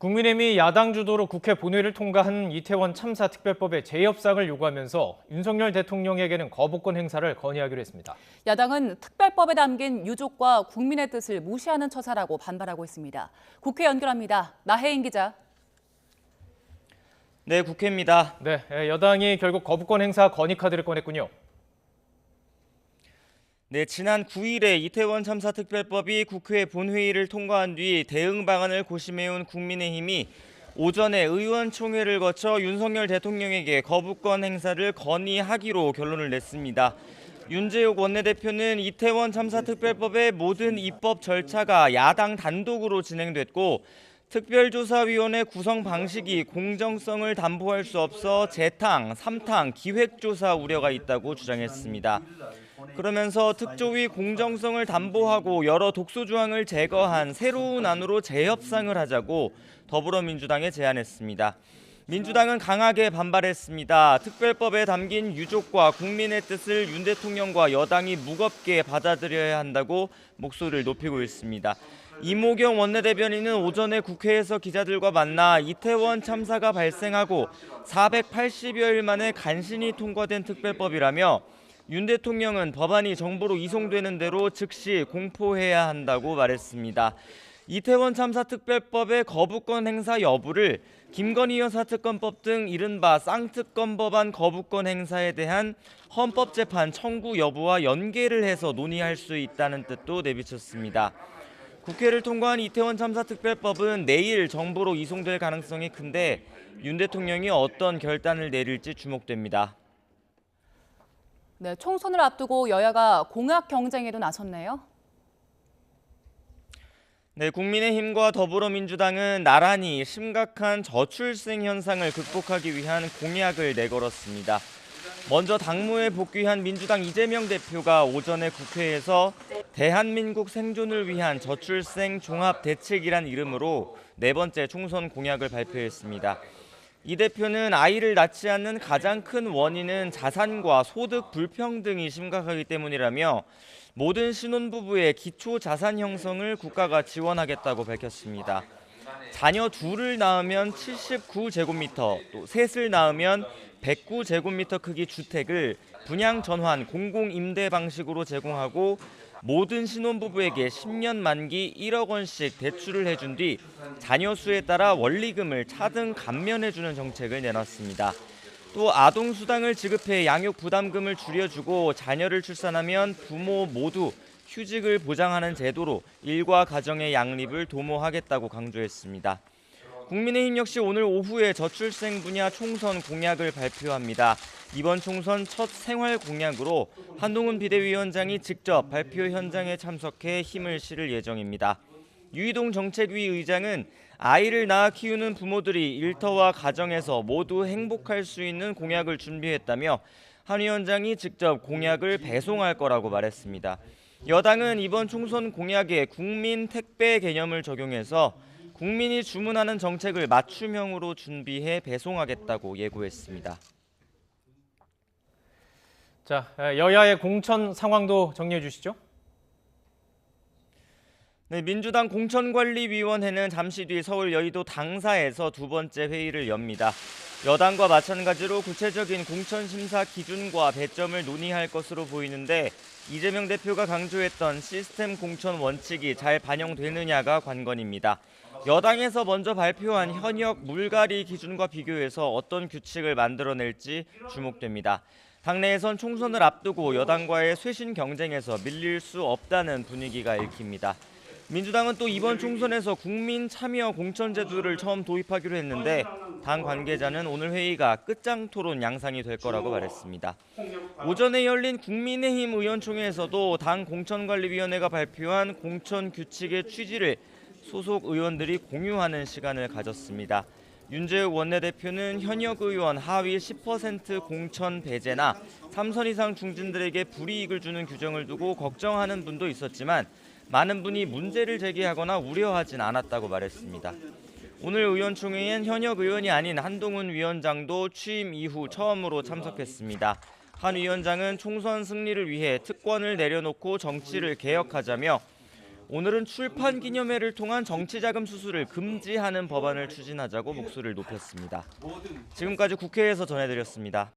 국민의힘이 야당 주도로 국회 본회의를 통과한 이태원 참사 특별법의 재협상을 요구하면서 윤석열 대통령에게는 거부권 행사를 건의하기로 했습니다. 야당은 특별법에 담긴 유족과 국민의 뜻을 무시하는 처사라고 반발하고 있습니다. 국회 연결합니다. 나혜인 기자. 네, 국회입니다. 네, 여당이 결국 거부권 행사 건의 카드를 꺼냈군요. 네, 지난 9일에 이태원 참사 특별법이 국회 본회의를 통과한 뒤 대응 방안을 고심해온 국민의힘이 오전에 의원총회를 거쳐 윤석열 대통령에게 거부권 행사를 건의하기로 결론을 냈습니다. 윤재욱 원내대표는 이태원 참사 특별법의 모든 입법 절차가 야당 단독으로 진행됐고 특별조사위원회 구성 방식이 공정성을 담보할 수 없어 재탕, 삼탕, 기획조사 우려가 있다고 주장했습니다. 그러면서 특조위 공정성을 담보하고 여러 독소 조항을 제거한 새로운 안으로 재협상을 하자고 더불어민주당에 제안했습니다. 민주당은 강하게 반발했습니다. 특별법에 담긴 유족과 국민의 뜻을 윤 대통령과 여당이 무겁게 받아들여야 한다고 목소리를 높이고 있습니다. 이모경 원내대변인은 오전에 국회에서 기자들과 만나 이태원 참사가 발생하고 480여일 만에 간신히 통과된 특별법이라며 윤 대통령은 법안이 정부로 이송되는 대로 즉시 공포해야 한다고 말했습니다. 이태원 참사 특별법의 거부권 행사 여부를 김건희 여사 특검법 등 이른바 쌍특검 법안 거부권 행사에 대한 헌법재판 청구 여부와 연계를 해서 논의할 수 있다는 뜻도 내비쳤습니다. 국회를 통과한 이태원 참사 특별법은 내일 정부로 이송될 가능성이 큰데 윤 대통령이 어떤 결단을 내릴지 주목됩니다. 네, 총선을 앞두고 여야가 공약 경쟁에도 나섰네요. 네, 국민의힘과 더불어민주당은 나란히 심각한 저출생 현상을 극복하기 위한 공약을 내걸었습니다. 먼저 당무에 복귀한 민주당 이재명 대표가 오전에 국회에서 대한민국 생존을 위한 저출생 종합대책이란 이름으로 네 번째 총선 공약을 발표했습니다. 이 대표는 아이를 낳지 않는 가장 큰 원인은 자산과 소득 불평등이 심각하기 때문이라며 모든 신혼부부의 기초 자산 형성을 국가가 지원하겠다고 밝혔습니다. 자녀 둘을 낳으면 79제곱미터, 또 셋을 낳으면 109제곱미터 크기 주택을 분양 전환 공공임대 방식으로 제공하고 모든 신혼부부에게 10년 만기 1억 원씩 대출을 해준 뒤 자녀 수에 따라 원리금을 차등 감면해주는 정책을 내놨습니다. 또 아동수당을 지급해 양육 부담금을 줄여주고 자녀를 출산하면 부모 모두 휴직을 보장하는 제도로 일과 가정의 양립을 도모하겠다고 강조했습니다. 국민의힘 역시 오늘 오후에 저출생 분야 총선 공약을 발표합니다. 이번 총선 첫 생활 공약으로 한동훈 비대위원장이 직접 발표 현장에 참석해 힘을 실을 예정입니다. 유이동 정책위 의장은 아이를 낳아 키우는 부모들이 일터와 가정에서 모두 행복할 수 있는 공약을 준비했다며 한 위원장이 직접 공약을 배송할 거라고 말했습니다. 여당은 이번 총선 공약에 국민 택배 개념을 적용해서 국민이 주문하는 정책을 맞춤형으로 준비해 배송하겠다고 예고했습니다. 자, 여야의 공천 상황도 정리해 주시죠. 네, 민주당 공천관리위원회는 잠시 뒤 서울 여의도 당사에서 두 번째 회의를 엽니다. 여당과 마찬가지로 구체적인 공천심사 기준과 배점을 논의할 것으로 보이는데 이재명 대표가 강조했던 시스템 공천 원칙이 잘 반영되느냐가 관건입니다. 여당에서 먼저 발표한 현역 물갈이 기준과 비교해서 어떤 규칙을 만들어낼지 주목됩니다. 당내에선 총선을 앞두고 여당과의 쇄신 경쟁에서 밀릴 수 없다는 분위기가 읽힙니다. 민주당은 또 이번 총선에서 국민 참여 공천 제도를 처음 도입하기로 했는데 당 관계자는 오늘 회의가 끝장 토론 양상이 될 거라고 말했습니다. 오전에 열린 국민의힘 의원총회에서도 당 공천관리위원회가 발표한 공천 규칙의 취지를 소속 의원들이 공유하는 시간을 가졌습니다. 윤재욱 원내대표는 현역 의원 하위 10% 공천 배제나 3선 이상 중진들에게 불이익을 주는 규정을 두고 걱정하는 분도 있었지만 많은 분이 문제를 제기하거나 우려하진 않았다고 말했습니다. 오늘 의원총회엔 현역 의원이 아닌 한동훈 위원장도 취임 이후 처음으로 참석했습니다. 한 위원장은 총선 승리를 위해 특권을 내려놓고 정치를 개혁하자며 오늘은 출판 기념회를 통한 정치자금 수수를 금지하는 법안을 추진하자고 목소리를 높였습니다. 지금까지 국회에서 전해드렸습니다.